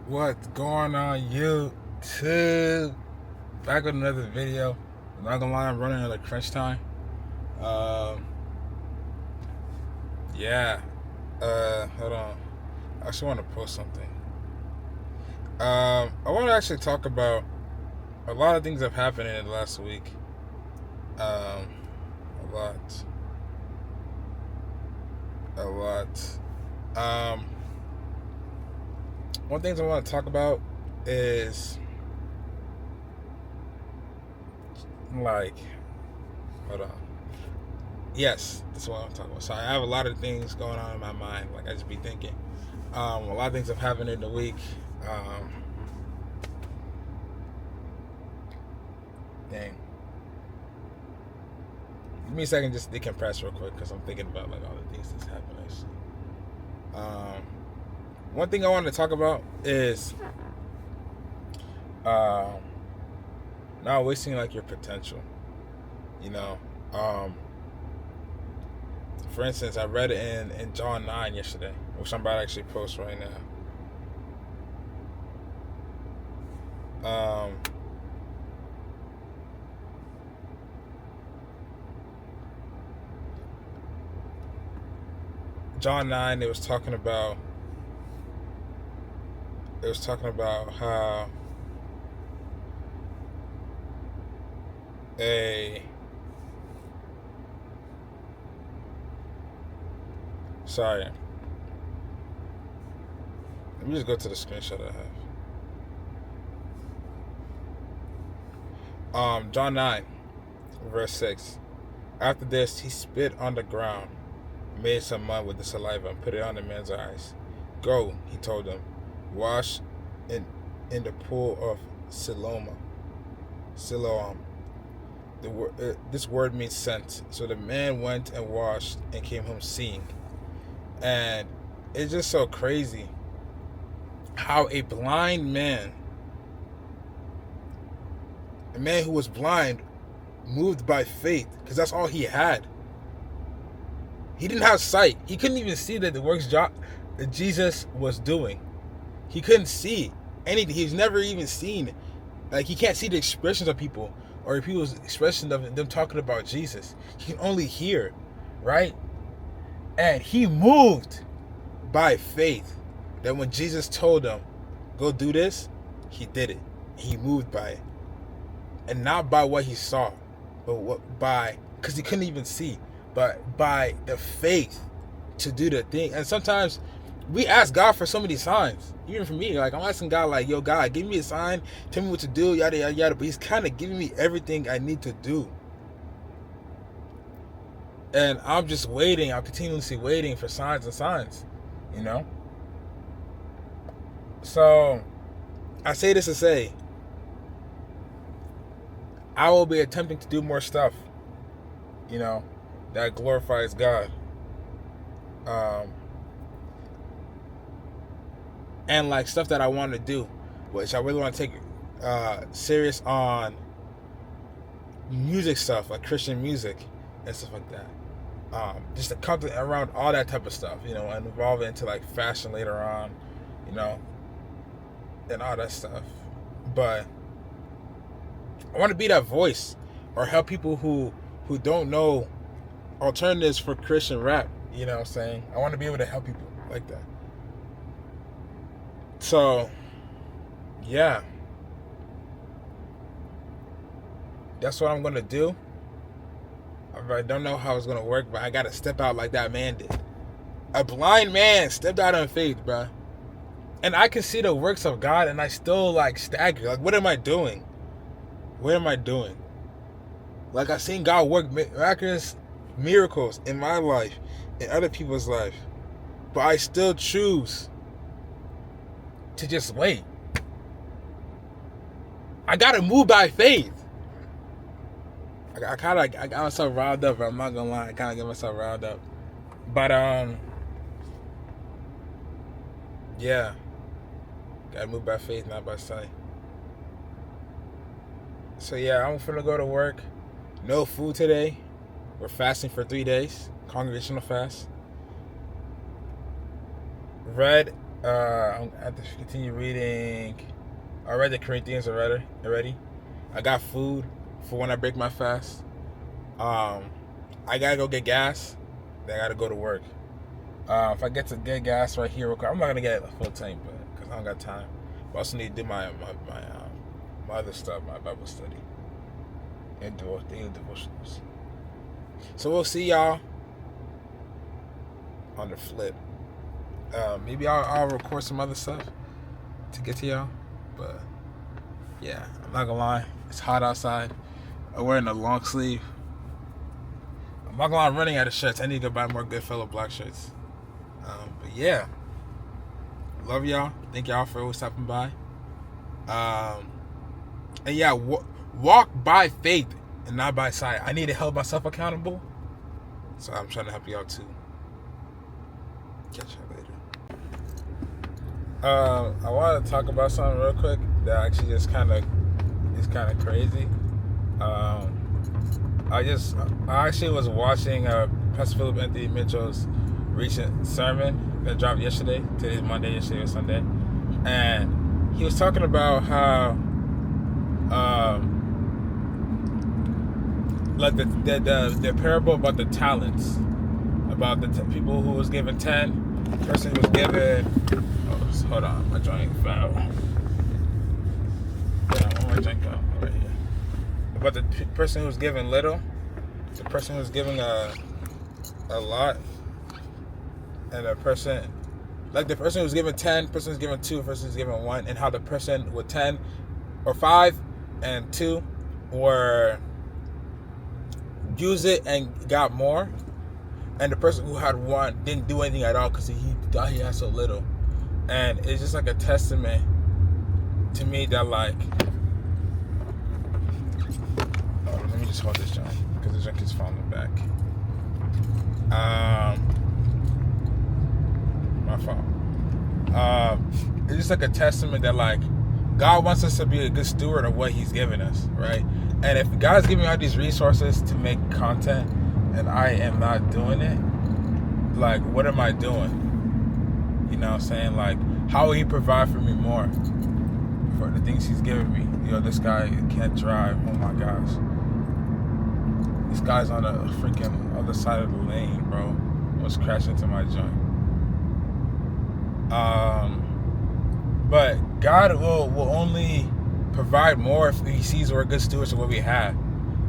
What's going on, YouTube? Back with another video. I'm not gonna lie, I'm running out of crunch time. Um, yeah. Hold on. I actually want to post something. I want to actually talk about a lot of things that have happened in the last week. A lot. A lot. Um, One thing I want to talk about is like, hold on. Yes, that's what I'm talking about. So I have a lot of things going on in my mind. Like I just be thinking. A lot of things have happened in the week. Um, Dang. Give me a second, just decompress real quick because I'm thinking about like all the things that's happened. Actually, one thing I wanted to talk about is uh, not wasting like your potential. You know, um, for instance, I read it in John 9 yesterday, which I'm about to actually post right now. John 9, it was talking about how a sorry. Let me just go to the screenshot I have. John 9, verse 6. After this, he spit on the ground, made some mud with the saliva, and put it on the man's eyes. Go, he told him, wash in the pool of Siloam. This word means sent. So the man went and washed and came home seeing. And it's just so crazy how a man who was blind, moved by faith, because that's all he had. He didn't have sight. He couldn't even see that the works that Jesus was doing. He couldn't see anything. He's never even seen. Like, he can't see the expressions of people or people's expressions of them talking about Jesus. He can only hear, right? And he moved by faith that when Jesus told him, go do this, he did it. He moved by it. And not by what he saw, but because he couldn't even see, but by the faith to do the thing. And sometimes we ask God for so many signs. Even for me, like I'm asking God, like, yo, God, give me a sign, tell me what to do, yada yada yada. But He's kind of giving me everything I need to do, and I'm just waiting. I'm continuously waiting for signs and signs, you know. So I say this to say, I will be attempting to do more stuff, you know, that glorifies God. And like stuff that I want to do, which I really want to take serious on music stuff, like Christian music and stuff like that. Just to come around all that type of stuff, you know, and evolve it into like fashion later on, you know, and all that stuff. But I want to be that voice or help people who don't know alternatives for Christian rap. You know what I'm saying? I want to be able to help people like that. So, yeah, that's what I'm gonna do. I don't know how it's gonna work, but I gotta step out like that man did. A blind man stepped out in faith, bro. And I can see the works of God, and I still like stagger. Like, what am I doing? What am I doing? Like, I've seen God work miraculous miracles in my life, in other people's life, but I still choose to just wait. I gotta move by faith. I got myself riled up. I'm not gonna lie. I kind of get myself riled up, but yeah, gotta move by faith, not by sight. So yeah, I'm finna go to work. No food today. We're fasting for 3 days. Congregational fast. Read I have to continue reading. I read the Corinthians already. I got food for when I break my fast. I gotta go get gas. Then I gotta go to work. If I get to get gas right here, I'm not gonna get a full tank, but because I don't got time. I also need to do my other stuff, my Bible study and daily devotionals. So we'll see y'all on the flip. Maybe I'll record some other stuff to get to y'all, but yeah, I'm not gonna lie, it's hot outside. I'm wearing a long sleeve. I'm not gonna lie, I'm running out of shirts. I need to go buy more Goodfellow black shirts. But yeah, love y'all. Thank y'all for always stopping by. And yeah, walk by faith and not by sight. I need to hold myself accountable, so I'm trying to help you out too. Catch you later. I want to talk about something real quick that actually just kind of crazy. I actually was watching Pastor Philip Anthony Mitchell's recent sermon that dropped yesterday. Today's Monday, yesterday was Sunday, and he was talking about how like the parable about the talents, about the people who was given 10, the person who was given. Oh, hold on, my joint foul. Yeah, my joint go right here. About the person who was given little, the person who was given a lot, and the person who was given 10, person who's given 2, person who's given 1, and how the person with 10 or 5 and 2 were use it and got more, and the person who had 1 didn't do anything at all because he thought he had so little. And it's just like a testament to me that, like, let me just hold this joint because the drink is falling back. My fault. It's just like a testament that, like, God wants us to be a good steward of what He's given us, right? And if God's giving me all these resources to make content and I am not doing it, like, what am I doing? You know what I'm saying? Like, how will He provide for me more for the things He's given me? This guy can't drive. Oh my gosh. This guy's on the freaking other side of the lane, bro. Almost crashed into my joint. But God will only provide more if He sees we're good stewards of what we have.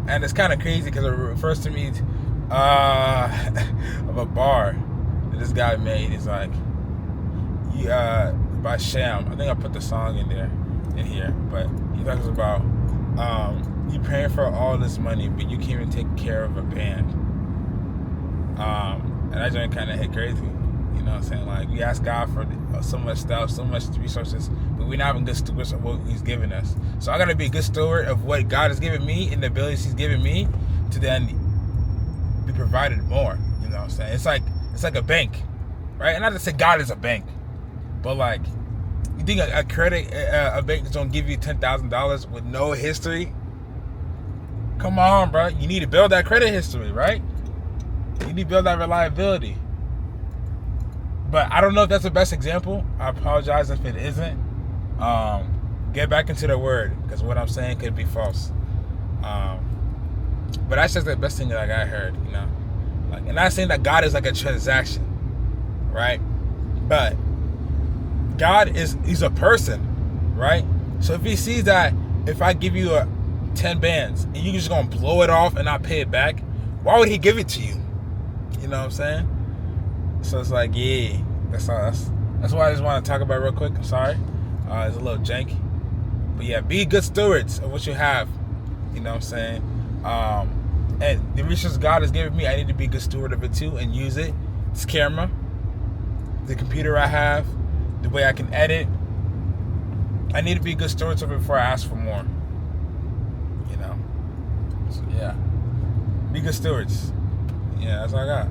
And it's kind of crazy because it refers to me of a bar that this guy made. It's like, by Sham. I think I put the song in here, but he talks about you paying for all this money, but you can't even take care of a band. And that joint kind of hit crazy. You know what I'm saying? Like, we ask God for so much stuff, so much resources, but we're not even good stewards of what He's given us. So I got to be a good steward of what God has given me and the abilities He's given me to then be provided more. You know what I'm saying? It's like a bank, right? And not to say God is a bank, but like, you think a bank is gonna give you $10,000 with no history? Come on, bro. You need to build that credit history, right? You need to build that reliability. But I don't know if that's the best example. I apologize if it isn't. Get back into the word, because what I'm saying could be false. But that's just the best thing that I heard, you know. Like, and not saying that God is like a transaction, right? But God He's a person, right? So if He sees that if I give you 10 bands and you're just gonna blow it off and not pay it back, why would He give it to you? You know what I'm saying? So it's like, yeah, that's why I just want to talk about it real quick. I'm sorry, it's a little janky, but yeah, be good stewards of what you have. You know what I'm saying? And the resources God has given me, I need to be a good steward of it too and use it. This camera, the computer I have, the way I can edit, I need to be good stewards of it before I ask for more. You know? So yeah, be good stewards. Yeah, that's all I got.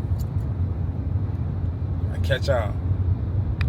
I catch y'all.